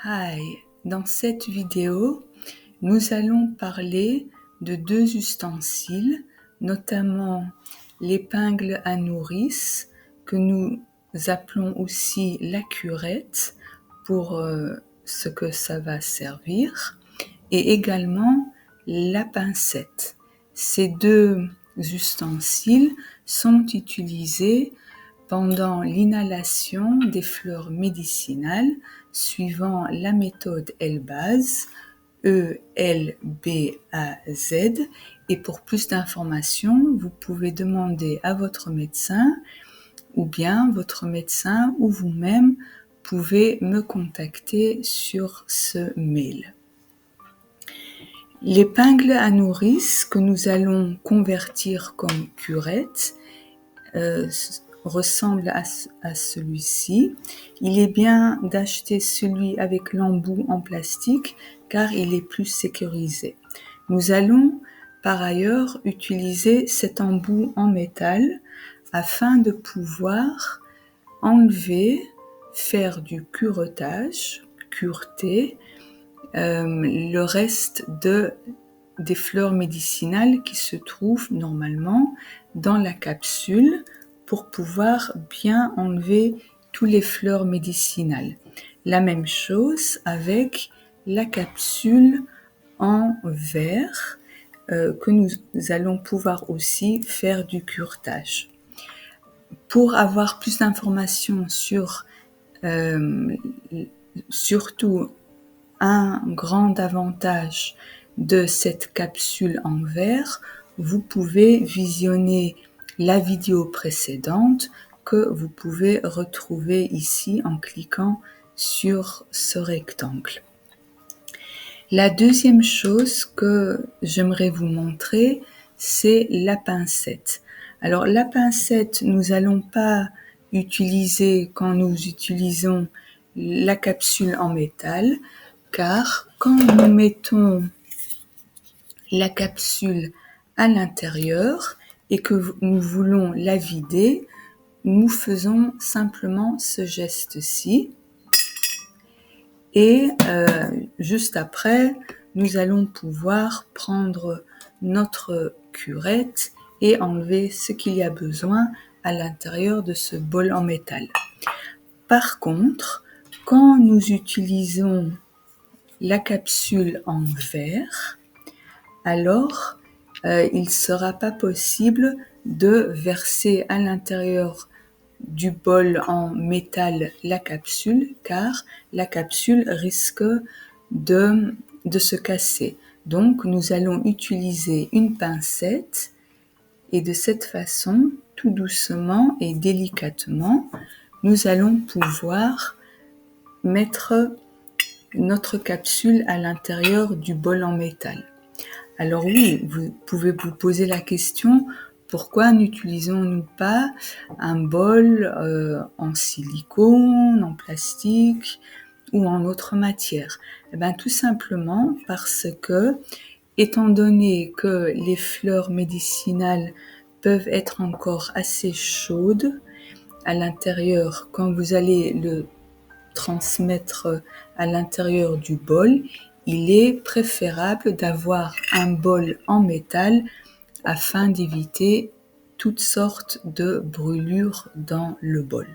Hi, dans cette vidéo, nous allons parler de deux ustensiles, notamment l'épingle à nourrice, que nous appelons aussi la curette pour ce que ça va servir, et également la pincette. Ces deux ustensiles sont utilisés pendant l'inhalation des fleurs médicinales suivant la méthode ELBAZ, E-L-B-A-Z. Et pour plus d'informations, vous pouvez demander à votre médecin ou bien votre médecin ou vous-même pouvez me contacter sur ce mail. L'épingle à nourrice que nous allons convertir comme curette ressemble à celui-ci. Il est bien d'acheter celui avec l'embout en plastique car il est plus sécurisé. Nous allons par ailleurs utiliser cet embout en métal afin de pouvoir enlever, faire du curetage, cureter, le reste des fleurs médicinales qui se trouvent normalement dans la capsule pour pouvoir bien enlever toutes les fleurs médicinales. La même chose avec la capsule en verre que nous allons pouvoir aussi faire du curetage. Pour avoir plus d'informations sur surtout un grand avantage de cette capsule en verre, vous pouvez visionner la vidéo précédente que vous pouvez retrouver ici en cliquant sur ce rectangle. La deuxième chose que j'aimerais vous montrer, c'est la pincette. Alors la pincette, nous n'allons pas utiliser quand nous utilisons la capsule en métal, car quand nous mettons la capsule à l'intérieur et que nous voulons la vider, nous faisons simplement ce geste-ci. Et juste après, nous allons pouvoir prendre notre curette et enlever ce qu'il y a besoin à l'intérieur de ce bol en métal. Par contre, quand nous utilisons la capsule en verre, alors il ne sera pas possible de verser à l'intérieur du bol en métal la capsule, car la capsule risque de se casser. Donc nous allons utiliser une pincette et de cette façon, tout doucement et délicatement, nous allons pouvoir mettre notre capsule à l'intérieur du bol en métal. Alors oui, vous pouvez vous poser la question, pourquoi n'utilisons-nous pas un bol en silicone, en plastique ou en autre matière? Eh bien, tout simplement parce que, étant donné que les fleurs médicinales peuvent être encore assez chaudes à l'intérieur quand vous allez le transmettre à l'intérieur du bol, il est préférable d'avoir un bol en métal afin d'éviter toutes sortes de brûlures dans le bol.